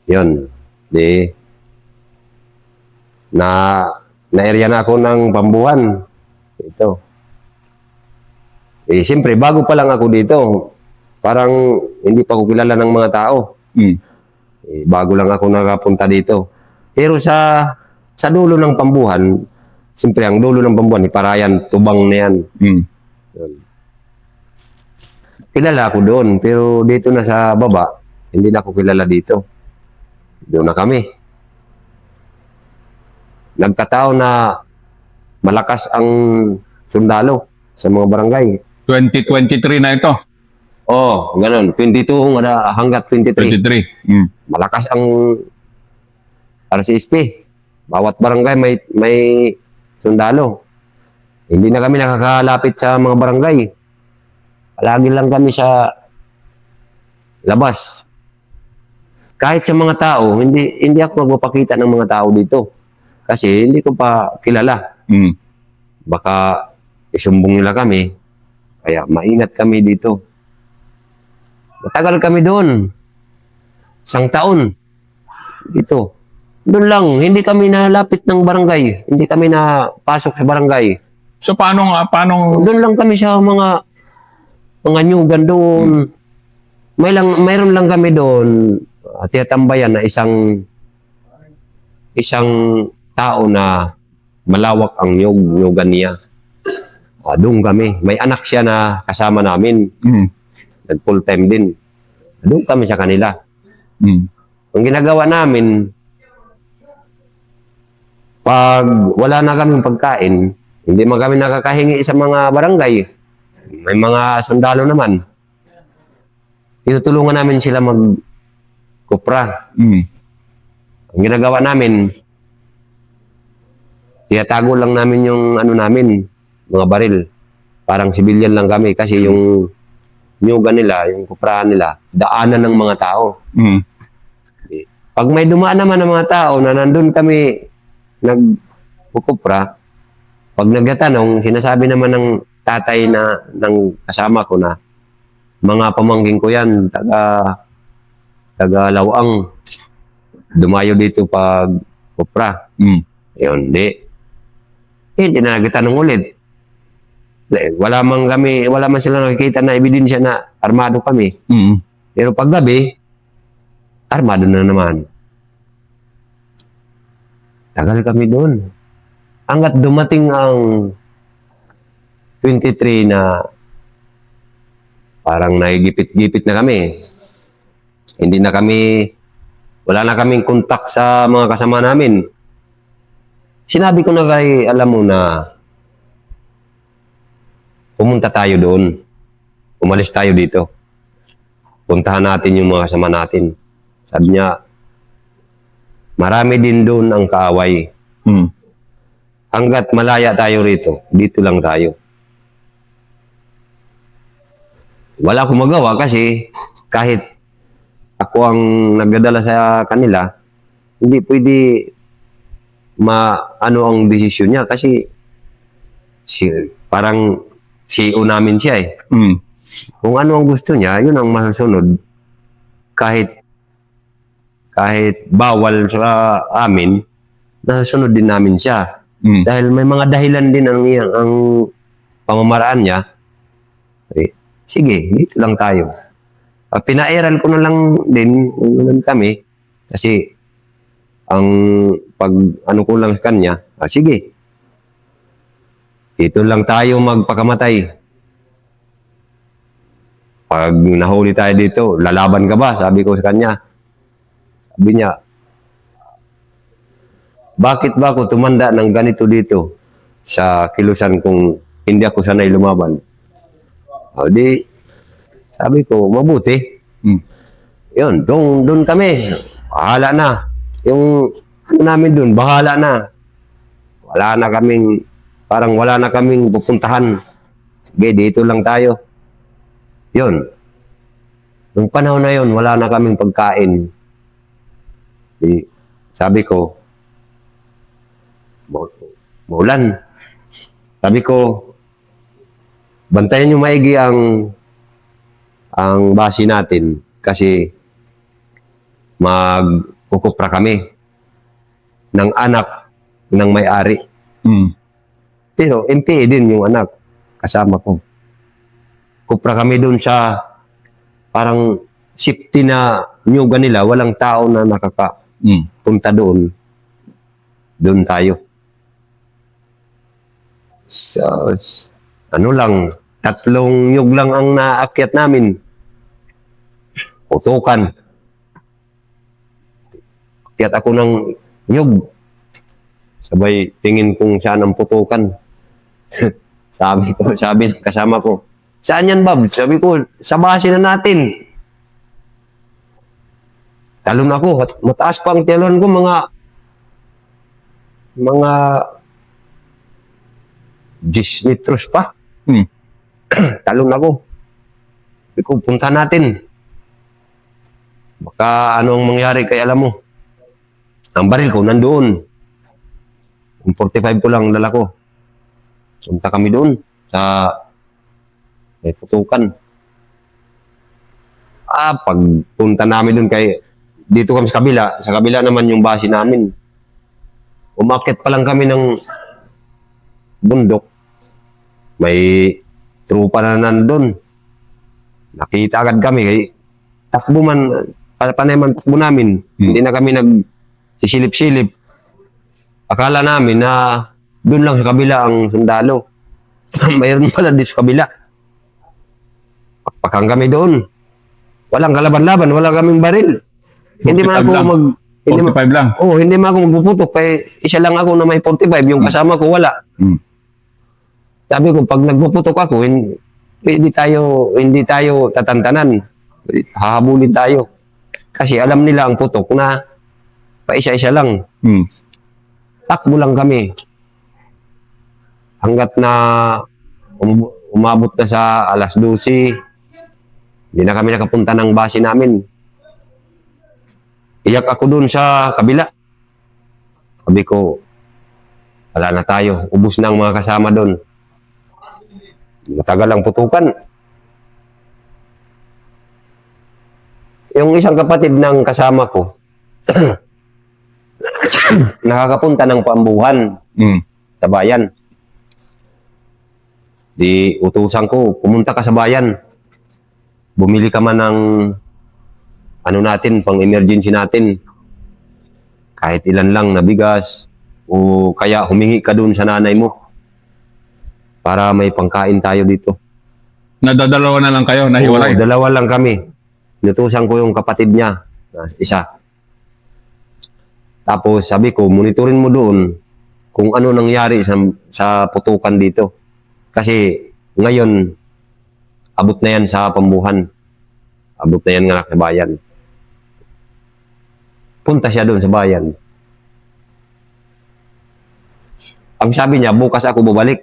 Yun. Di, na-area na ako ng pambuhan. Ito. Siyempre, bago pa lang ako dito, parang hindi pa ko kilala ng mga tao. Bago lang ako nakapunta dito. Pero sa dulo ng pambuhan, siyempre, ang dulo ng pambuhan, Iparayan, Tubang na yan. Yun. Kilala ako doon, pero dito na sa baba, hindi na ako kilala dito. Doon na kami. Nagkataon na malakas ang sundalo sa mga barangay. 2023 na ito. Oh, ganun. 22 hanggat 23. 23. Malakas ang RCSP. Bawat barangay may sundalo. Hindi na kami nakakalapit sa mga barangay. Palagi lang kami sa labas. Kahit sa mga tao, hindi ako magpapakita ng mga tao dito. Kasi hindi ko pa kilala. Baka isumbong nila kami. Kaya maingat kami dito. Matagal kami doon. 1 taon. Dito. Doon lang. Hindi kami nalapit ng barangay. Hindi kami napasok sa barangay. So paano Doon lang kami sa mga nyugan doon. Mayroon lang kami doon. Tinatambayan na isang tao na malawak ang nyugan niya. Doon kami. May anak siya na kasama namin. Nag-full time din. Doon kami sa kanila. Ang ginagawa namin, pag wala na kaming pagkain, hindi man kami nakakahingi sa mga barangay. May mga sundalo naman. Tinutulungan namin sila mag-kupra. Ang ginagawa namin, tiyatago lang namin yung mga baril. Parang civilian lang kami kasi yung nyugan nila, yung kuprahan nila, daanan ng mga tao. Pag may dumaan naman ng mga tao na nandun kami nagkukupra, pag nagtatanong, sinasabi naman ng tatay ng kasama ko na mga pamangking ko yan, taga Lawang, dumayo dito pag kupra. Yun, hindi na nagtanong ulit. Wala man sila nakikita na ebidensya na armado kami. Pero pag gabi, armado na naman. Tagal kami doon. Hanggat dumating ang 23 na parang naigipit-gipit na kami. Wala na kaming kontak sa mga kasama namin. Sinabi ko na alam mo na pumunta tayo doon. Umalis tayo dito. Puntahan natin yung mga kasama natin. Sabi niya, marami din doon ang kaaway. Hanggat malaya tayo rito, dito lang tayo. Wala akong magawa kasi kahit ako ang nagdadala sa kanila, hindi pwede ang desisyon niya kasi parang CEO namin siya eh. Kung ano ang gusto niya, yun ang masusunod. Kahit bawal sa amin, nasusunod din namin siya. Dahil may mga dahilan din ang pamamaraan niya. Sige, dito lang tayo. Pinairal ko na lang din kami kasi ang ko lang sa kanya, sige. Dito lang tayo magpakamatay. Pag nahuli tayo dito, lalaban ka ba? Sabi ko sa kanya. Sabi niya, bakit ba ako tumanda ng ganito dito sa kilusan kung hindi ako sanay lumaban? Sabi ko, mabuti. Yun, doon kami. Bahala na. Yung namin doon, bahala na. Wala na kaming pupuntahan. Sige, dito lang tayo. Yun. Nung panahon na yun, wala na kaming pagkain. Sabi ko, maulan. Sabi ko, bantayan nyo maigi ang base natin kasi kukupra kami ng anak ng may-ari. Mm. Pero MPA din yung anak, kasama ko. Kupra kami doon sa parang safety na nyuga nila, walang tao na nakakapunta Mm. doon. Doon tayo. So, ano lang, 3 nyug lang ang naakyat namin. Putukan. Akyat ako ng nyug. Sabay tingin kung saan ang putukan. sabi kasama ko, saan yan, Bob? Sabi ko, sa base na natin. Talon ako, mataas pa ang talon ko, mga 10 metros pa. Mm. Talon ako. Sabi ko, punta natin. Baka anong mangyari kay alam mo. Ang baril ko nandoon. Yung 45 ko lang dala ko. Punta kami doon sa may putukan. Pagpunta namin doon dito kami sa kabila naman yung base namin. Umakyat pa lang kami ng bundok. May trupa na nandun. Nakita agad kami. Takbo man, panay man takbo namin. Hindi na kami nagsisilip-silip. Akala namin na doon lang sa kabila ang sundalo. Mayroon pala di sa kabila. Pakang kami doon. Walang kalaban-laban, wala kaming baril. Hindi man ako lang. 45 lang. hindi man ako magpuputok kay isa lang ako na may 45, yung kasama ko wala. Mm. Sabi ko pag nagpuputok ako, hindi tayo tatantanan. Hahabulin tayo. Kasi alam nila ang putok na paisa-isa lang. Mm. Takbo lang kami. Hanggat na umabot na sa 12:00, hindi na kami nakapunta ng base namin. Iyak ako dun sa kabila. Sabi ko, wala na tayo. Ubus na ang mga kasama dun. Matagal ang putukan. Yung isang kapatid ng kasama ko, nakakapunta ng Paambuhan Mm. sa bayan. Di utusan ko, pumunta ka sa bayan. Bumili ka man ng pang emergency natin. Kahit ilan lang na bigas o kaya humingi ka dun sa nanay mo para may pangkain tayo dito. Nadadalawa na lang kayo, nahiwalay. Oo, 2 lang kami. Inutusan ko yung kapatid niya, isa. Tapos sabi ko, monitorin mo doon kung ano nangyari sa putukan dito. Kasi ngayon, abot na yan sa Paambuhan. Abot na yan nga sa bayan. Punta siya doon sa bayan. Ang sabi niya, bukas ako babalik.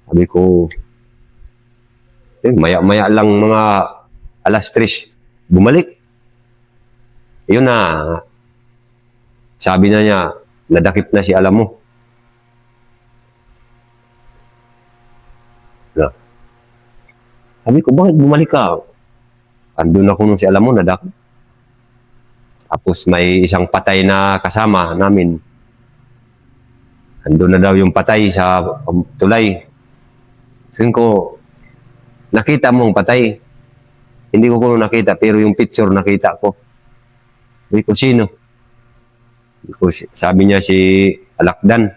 Sabi ko, maya-maya lang mga 3:00, bumalik. Yun na. Sabi na niya, nadakip na si alam mo. Na. Sabi ko, bakit bumalik ka? Andun ako nung si alam mo, nadakip. Tapos may isang patay na kasama namin. Andun na daw yung patay sa tulay. Sabi ko, nakita mong patay. Hindi ko kuno nakita, pero yung picture nakita ko. Sabi ko, sino? Sabi niya si Alakdan.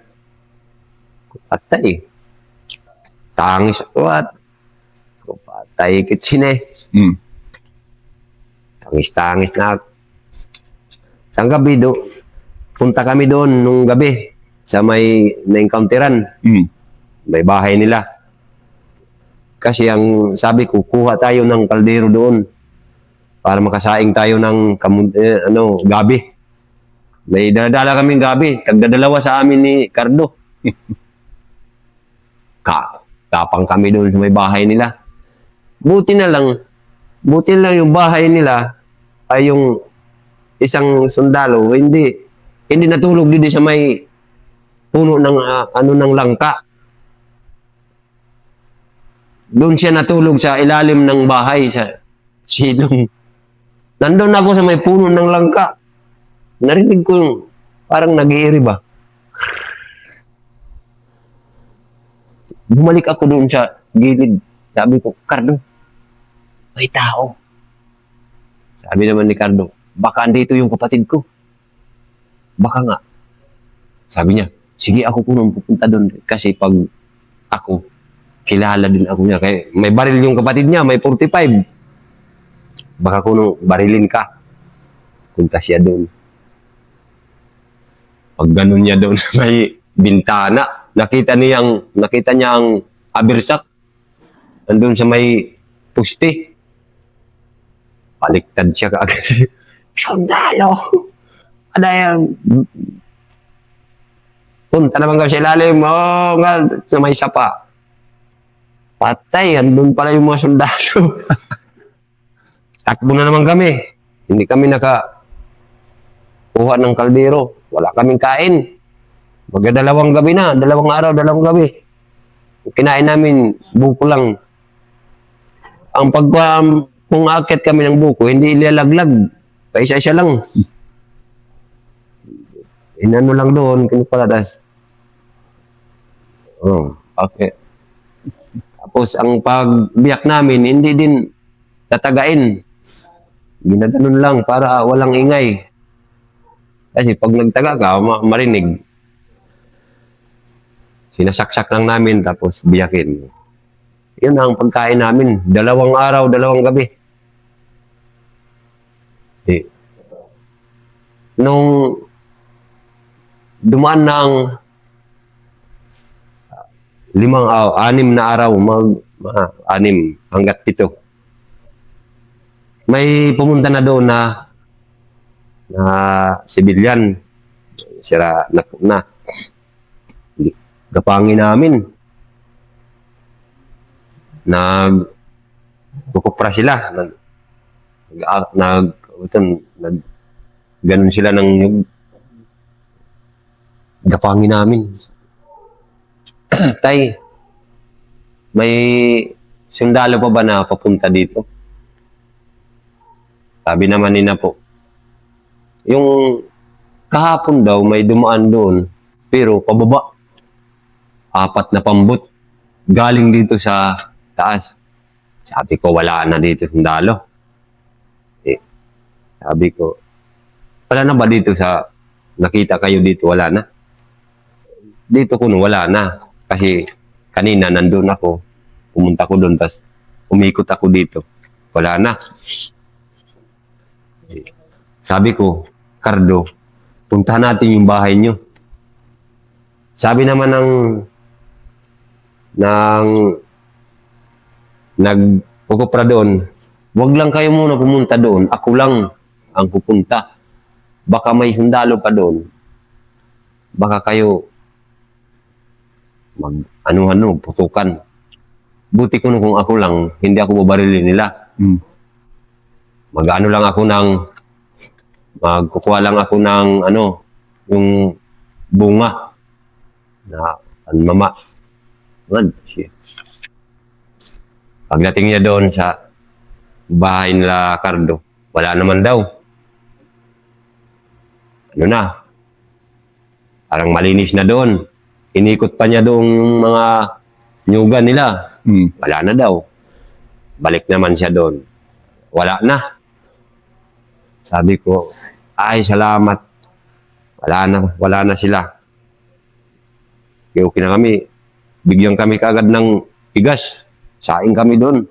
Patay. Tangis ako at patay kitsine. Mm. Tangis-tangis na ako. Sa gabi punta kami doon nung gabi sa may na-encounteran. Mm. May bahay nila. Kasi ang sabi ko, kuha tayo ng kaldero doon para makasaing tayo ng gabi. May dadala kaming gabi. Tagdadalawa sa amin ni Cardo. Kapang kami doon sa may bahay nila. Buti na lang yung bahay nila ay yung isang sundalo, hindi natulog din sa may puno ng ng langka. Doon siya natulog sa ilalim ng bahay sa silong. Nandun ako sa may puno ng langka. narinig ko yung parang nag-iiri ba. Bumalik ako doon sa gilid. Sabi ko, Cardo, may tao. Sabi naman ni Cardo, baka andito yung kapatid ko. Baka nga. Sabi niya, sige ako kunong pupunta doon. Kasi pag ako, kilala din ako niya. Kaya may baril yung kapatid niya, may 45. Baka kunong barilin ka. Punta siya doon. Pag ganun niya doon may bintana, nakita niya ang abirsak. Nandun sa may puste. Baliktad siya kaagad. Sundalo! Ano yan? Punta naman kami sa ilalim. Oo nga, sa may sapa. Patay, andun pala yung mga sundalo. Takbo na naman kami. Hindi kami kuha ng kaldero. Wala kaming kain. Magdadalawang gabi na. 2 araw, 2 gabi. Kinain namin, buko lang. Ang kung akit kami ng buko, hindi ilalaglag. Paisa-isa lang. Inano lang doon, kinupalatas. Okay. Tapos ang pagbiyak namin, hindi din tatagain. Ginaganon lang para walang ingay. Kasi pag nagtaga ka, marinig. Sinasaksak lang namin tapos biyakin. Yun ang pagkain namin. 2 araw, 2 gabi. Nung dumaan ng 6 na araw, 6 hanggat 7. May pumunta na doon na civilian. Sira na. Gapangin namin. Nagkukupra sila. Ganun sila ng gapangin namin. Tay, may sundalo pa ba na papunta dito? Sabi naman nina po, yung kahapon daw may dumaan doon, pero pababa. 4 na pambot. Galing dito sa taas. Sabi ko, wala na dito sundalo. Sabi ko, wala na ba dito nakita kayo dito? Wala na. Dito ko wala na. Kasi kanina nandun ako. Pumunta ko doon, tas umikot ako dito. Wala na. Sabi ko, Cardo, puntahan natin yung bahay nyo. Sabi naman ng nagpupra doon, wag lang kayo muna pumunta doon. Ako lang ang pupunta. Baka may sundalo pa doon. Baka kayo putukan. Buti ko kung ako lang, hindi ako babarilin nila. Magkukuha lang ako ng yung bunga na mama. Pagdating niya doon sa bahay nila Cardo, wala naman daw. Parang malinis na doon. Inikot pa niya doon mga nyugan nila. Wala na daw. Balik naman siya doon. Wala na. Sabi ko, ay salamat. Wala na sila. Okay na kami. Bigyan kami kaagad ng bigas. Saing kami doon.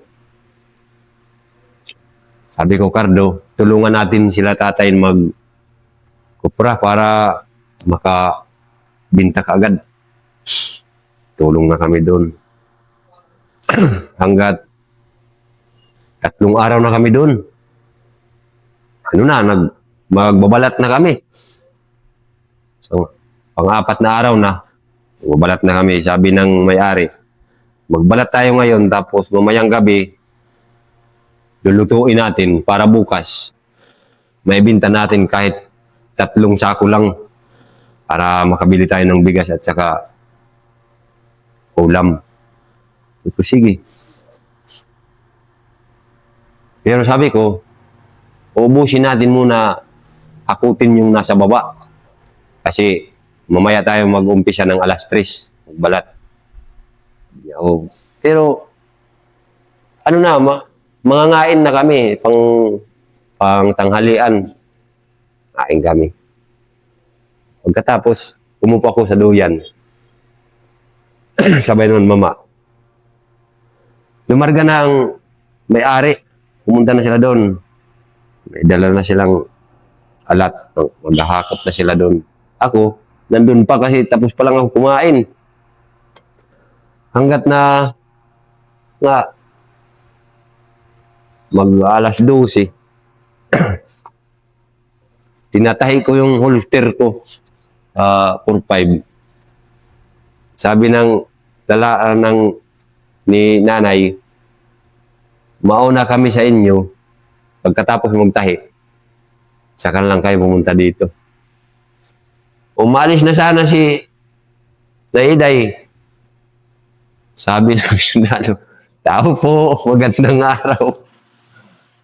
Sabi ko, Cardo, tulungan natin sila tatay magkupra para makabinta kaagad. Tulong na kami doon. Hanggat 3 araw na kami doon. Magbabalat na kami. So, 4 na araw na, magbabalat na kami. Sabi ng may-ari, magbalat tayo ngayon, tapos mamayang gabi, lulutuin natin para bukas. Maibinta natin kahit 3 sako lang para makabili tayo ng bigas at saka ulam. Ito, sige. Pero sabi ko, ubusin natin muna hakutin yung nasa baba. Kasi mamaya tayo mag-umpisa ng alas 3, magbalat. Oh. Pero, ano na, mangangain na kami, pang tanghalian. Kain kami. Pagkatapos, umupo ako sa duyan. Sabay naman mama. Lumarga na ang may-ari. Pumunta na sila doon. May dala na silang alat. Maghahakot na sila doon. Ako, nandun pa kasi tapos pa lang ako kumain. Hanggat na nga mag-alas 12, tinatahi ko yung holster ko sa 4-5. Sabi ng ni nanay, mauna kami sa inyo, pagkatapos magtahi, saka lang kayo pumunta dito. Umalis na sana si Naiday. Sabi ng sundalo, tao po, magandang araw.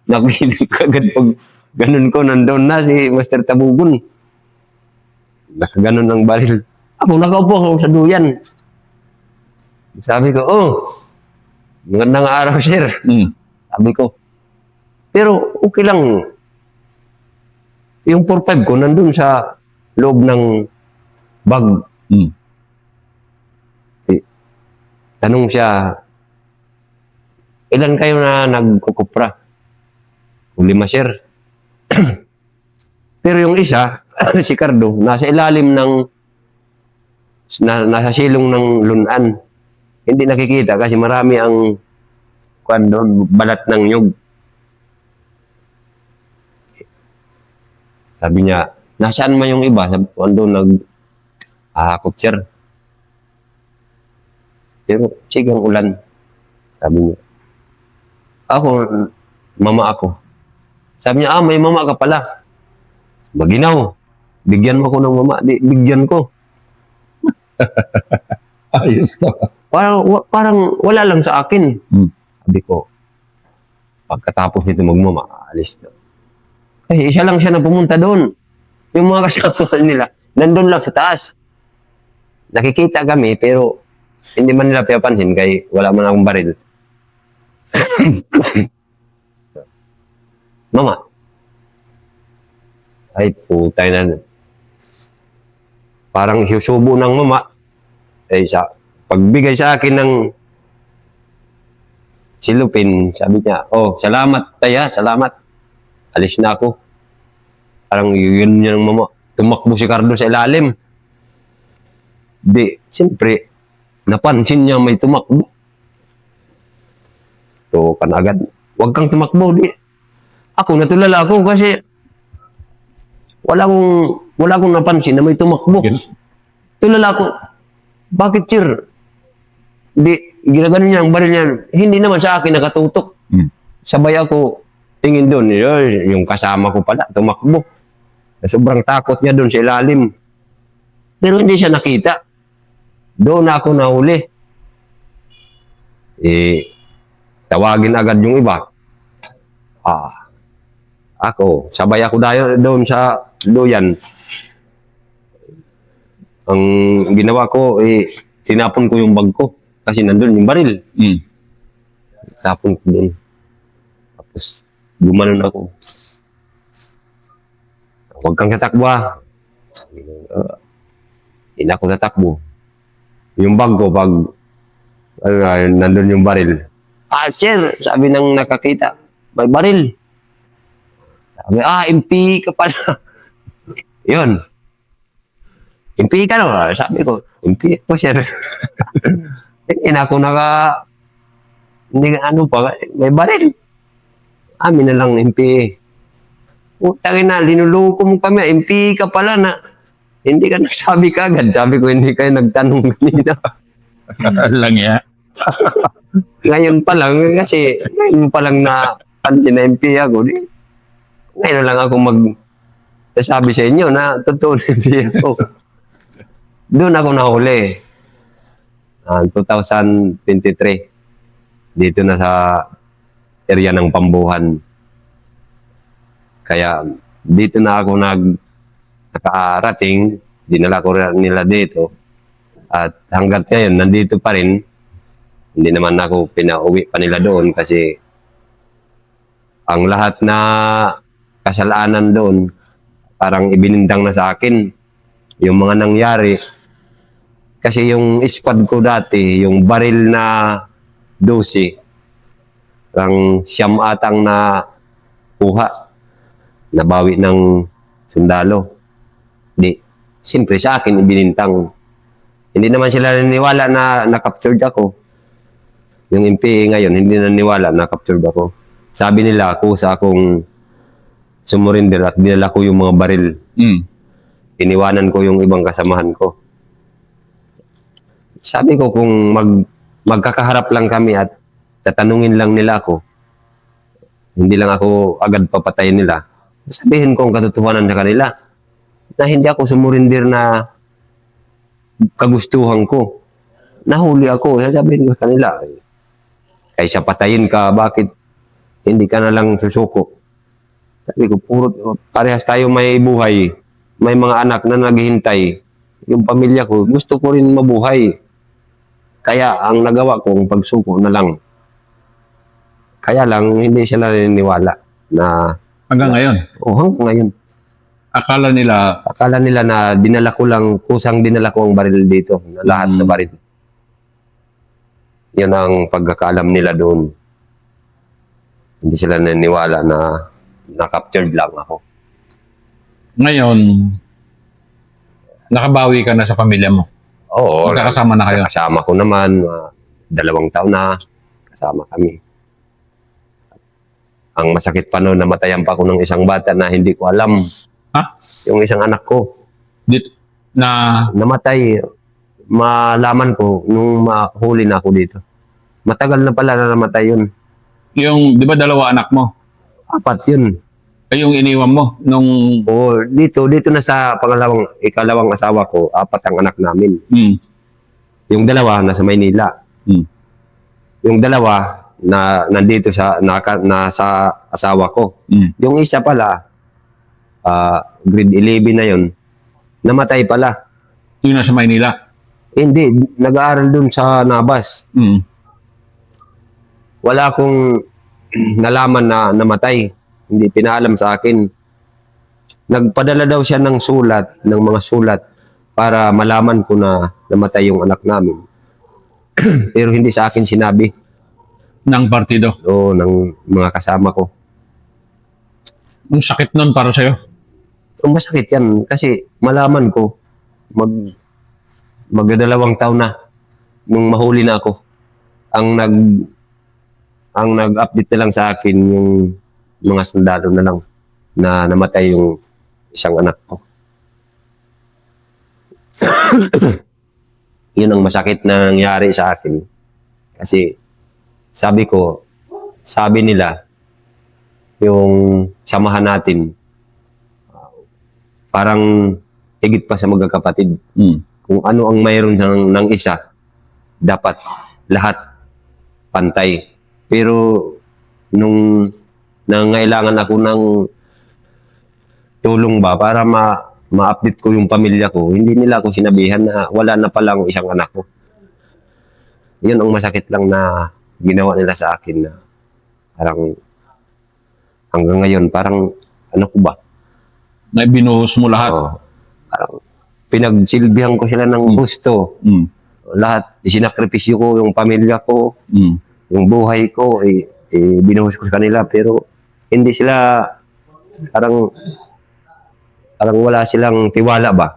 Nakinig kagad pag ganun ko, nandun na si Master Tabugon. Nakaganon ang baril. Ako, nakaupo ako sa duyan. Sabi ko, magandang araw, sir. Sabi ko, pero okay lang. Yung 4-5 ko, nandun sa loob ng bag. Tanong siya, ilan kayo na nagkukupra? 5, sir. Pero yung isa, si Cardo, nasa ilalim nasa silong ng lunan. Hindi nakikita kasi marami ang balat ng nyug. Sabi niya, nasaan man yung iba? Sabi ko, ando nag-ahakot, sir. Pero, sigang ulan. Sabi niya. Ako, mama ako. Sabi niya, may mama ka pala. Maginaw. Bigyan mo ko ng mama. Bigyan ko. Ayos to. Parang wala lang sa akin. Sabi ko, pagkatapos nito magmama, alis na. Kasi isa lang siya na pumunta doon. Yung mga kasama nila, nandun lang sa taas. Nakikita kami, pero hindi man nila piyapansin kay wala man akong baril. Mama. Ay, putay na. Parang susubo ng mama. Eh, pagbigay sa akin ng silupin, sabi niya, salamat, taya, salamat. Alis na ako. Parang yun niya ng mama. Tumakbo si Cardo sa ilalim. Di, siyempre, napansin niya may tumakbo. So, agad, huwag kang tumakbo. Di. Ako, natulala ako kasi wala akong napansin na may tumakbo. Tulala ako, bakit, sir? Di, ginagano niya ang baril niya. Hindi naman sa akin nakatutok. Sabay ako, tingin doon, yung kasama ko pala, tumakbo. Sobrang takot niya doon sa ilalim. Pero hindi siya nakita. Doon ako nahuli. Tawagin agad yung iba. Ako, sabay ako doon sa duyan. Ang ginawa ko, tinapon ko yung bag ko. Kasi nandun yung baril. Tapon ko doon. Tapos, gumanon ako. Huwag kang tatakbo. Hindi ako tatakbo. Yung bag ko, nandun yung baril. Sir, sabi ng nakakita, may baril. Sabi, MP ka pala. Yun. MP ka no? Sabi ko, MP ko, sir. Hindi na ako may baril. Amin na lang, MP. Utangin na, linuloko mo kami, MP ka pala na. Hindi ka nagsabi kagad. Sabi ko, hindi kayo nagtanong kanina. Lang ya. Ngayon pa lang, kasi ngayon pa lang na pansin na MP ako. Ngayon lang ako sabi sa inyo na totoo na MP ako. Doon ako nahuli. 2023. Dito na sa area ng Pambuhan. Kaya dito na ako nakarating, dinala ko rin nila dito. At hanggat ngayon, nandito pa rin. Hindi naman ako pinauwi pa nila doon kasi ang lahat na kasalanan doon, parang ibinindang na sa akin. Yung mga nangyari. Kasi yung squad ko dati, yung baril na 12, parang siyam atang na kuha, nabawi ng sundalo. Di, siyempre sa akin ibinintang. Hindi naman sila naniwala na na-captured ako. Yung MPA ngayon, hindi naniwala na captured ako. Sabi nila, kusa akong sumurinder at dinala ko yung mga baril. Iniwanan ko yung ibang kasamahan ko. Sabi ko kung magkakaharap lang kami at tatanungin lang nila ako, hindi lang ako agad papatayin nila, sabihin ko ang katotohanan sa kanila na hindi ako sumurinder na kagustuhan ko. Nahuli ako, sasabihin ko sa kanila, kaysa patayin ka, bakit hindi ka na lang susuko? Sabi ko, parehas tayo may buhay, may mga anak na naghihintay. Yung pamilya ko, gusto ko rin mabuhay. Kaya ang nagawa kong pagsuko na lang. Kaya lang, hindi sila naniniwala na... Hanggang ngayon? Hanggang ngayon. Akala nila na dinala ko lang, kusang dinala ko ang baril dito. Na lahat na baril. Yan ang pagkakaalam nila doon. Hindi sila naniniwala na na-captured lang ako. Ngayon, nakabawi ka na sa pamilya mo? Oo. Magkakasama na kayo? Kasama ko naman. 2 taon na kasama kami. Ang masakit pa noon, namatayan pa ako ng isang bata na hindi ko alam. Ha? Yung isang anak ko. Namatay. Malaman ko nung mahuli na ako dito. Matagal na pala na namatay yun. Yung, di ba 2 anak mo? 4 yun. Ay, yung iniwan mo nung... Oo, dito na sa ikalawang asawa ko, 4 ang anak namin. Yung 2 nasa Maynila. Yung 2 na nandito nasa asawa ko. Yung isa pala, grade 11 na yun, namatay pala. Yung nasa Maynila? Hindi, nag-aaral dun sa Nabas. Wala akong nalaman na namatay. Hindi pinaalam sa akin. Nagpadala daw siya ng mga sulat para malaman ko na namatay yung anak namin. Pero hindi sa akin sinabi. Ng partido? Oo, ng mga kasama ko. Ang sakit nun para sa'yo? Masakit yan kasi malaman ko mag-2 taon na nung mahuli na ako. Ang nag-update na lang sa akin yung mga sundalo na lang na namatay yung isang anak ko. Yun ang masakit na nangyari sa akin. Kasi sabi nila, yung samahan natin, parang higit pa sa magkakapatid. Kung ano ang mayroon ng isa, dapat lahat pantay. Pero nung nangailangan ako ng tulong ba para ma-update ko yung pamilya ko, hindi nila ako sinabihan na wala na palang isang anak ko. Yun ang masakit lang na ginawa nila sa akin na parang hanggang ngayon, parang ano ko ba? Na binuhos mo lahat? Parang pinagsilbihan ko sila ng gusto. Lahat, isinakripisyo ko yung pamilya ko, yung buhay ko, binuhos ko sa kanila, pero hindi sila, parang wala silang tiwala ba?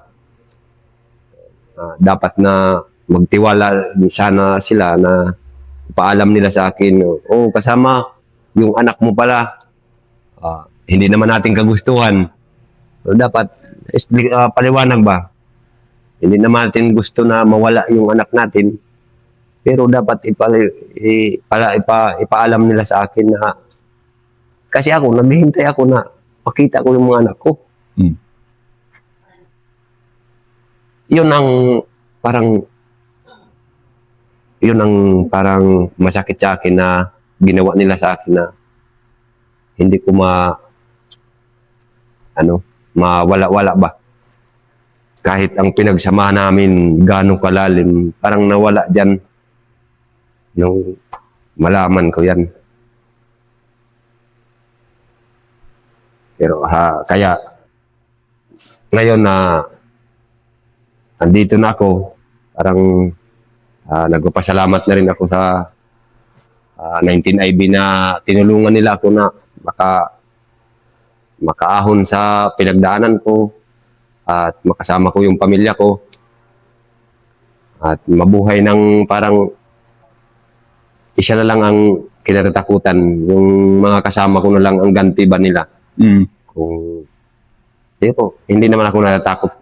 Dapat na magtiwala sana sila na paalam nila sa akin, kasama yung anak mo pala, hindi naman natin kagustuhan. Dapat paliwanag ba? Hindi naman natin gusto na mawala yung anak natin, pero dapat ipaalam nila sa akin na kasi ako, naghihintay ako na makita ko yung mga anak ko. Yun ang parang masakit sa akin na ginawa nila sa akin na hindi ko mawala-wala ba. Kahit ang pinagsamahan namin gano'ng kalalim, parang nawala dyan nung malaman ko yan. Pero kaya ngayon na andito na ako, parang nagpapasalamat na rin ako sa 19IB na tinulungan nila ako na makaahon sa pinagdaanan ko at makasama ko yung pamilya ko at mabuhay ng parang isa na lang ang kinatatakutan, yung mga kasama ko na lang ang ganti ba nila. Hindi naman ako natatakot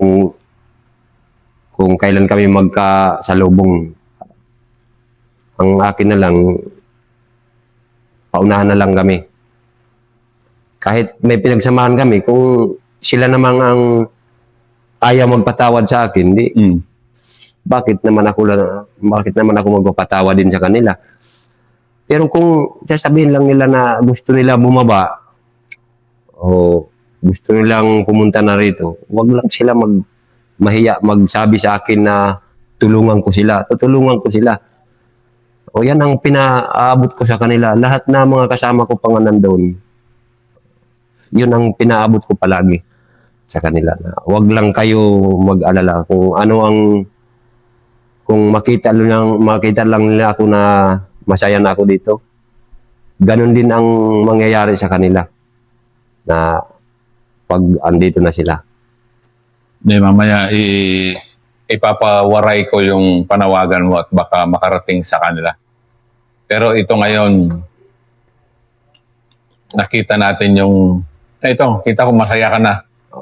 kung kailan kami magkasalubong. Ang akin na lang, paunahan na lang kami. Kahit may pinagsamahan kami, kung sila namang ang ayaw magpatawad sa akin, bakit naman ako magpapatawad din sa kanila? Pero kung sasabihin lang nila na gusto nila bumaba o gusto nilang pumunta na rito, wag lang sila mahiya magsabi sa akin na tulungan ko sila. Tutulungan ko sila. O yan ang pinaabot ko sa kanila. Lahat na mga kasama ko pa nga nandun, yun ang pinaabot ko palagi sa kanila. Na wag lang kayo mag-alala kung ano kung makita lang nila ako na masaya na ako dito. Ganon din ang mangyayari sa kanila na pag andito na sila. Mamaya ipapawaray ko yung panawagan mo at baka makarating sa kanila. Pero ito ngayon, nakita natin kita ko masaya ka na.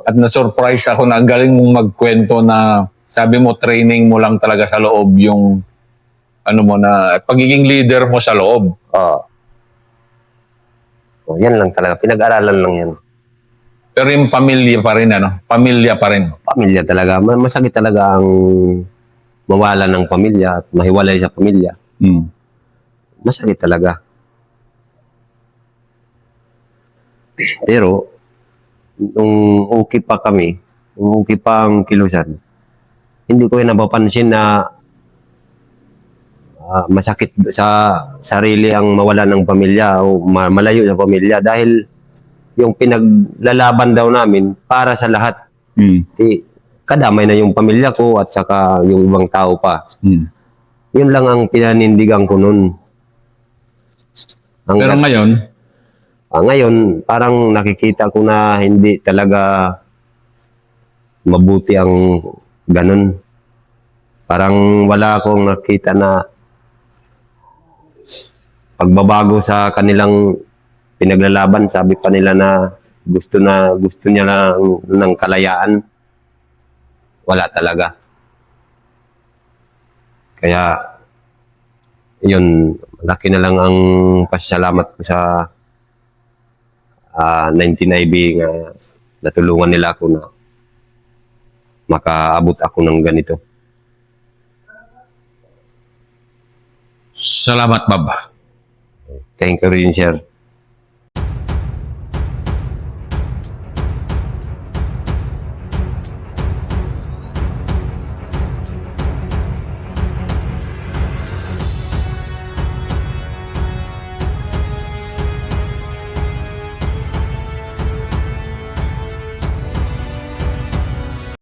At na-surprise ako na ang galing mong magkwento na sabi mo training mo lang talaga sa loob yung pagiging leader mo sa loob. Yan lang talaga. Pinag-aralan lang yan. Pero yung pamilya pa rin, Pamilya pa rin. Pamilya talaga. Masakit talaga ang mawala ng pamilya at mahiwalay sa pamilya. Masakit talaga. Pero, nung okay pa kami, nung okay pa ang kilusan, hindi ko napapansin na masakit sa sarili ang mawala ng pamilya o malayo sa pamilya dahil yung pinaglalaban daw namin para sa lahat. Kadamay na yung pamilya ko at saka yung ibang tao pa. Yun lang ang pinanindigan ko nun. Pero ngayon, parang nakikita ko na hindi talaga mabuti ang ganun. Parang wala akong nakita na pagbabago sa kanilang pinaglalaban. Sabi pa nila na gusto niya lang ng kalayaan. Wala talaga. Kaya, yun, malaki na lang ang pasasalamat ko sa 19IB nga natulungan nila ako na makaabot ako ng ganito. Salamat, Bob. Thank you rin, sir.